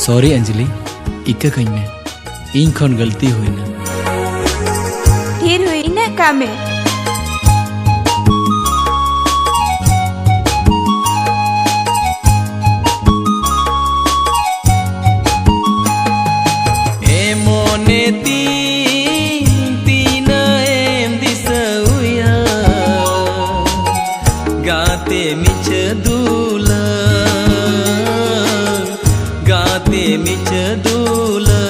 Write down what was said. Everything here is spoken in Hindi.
सॉरी अंजलि इका कहीं में इन खन गलती हुई ना ढेर हुई ना कामे मोने तीन एम दिसउया गाते मिच दूला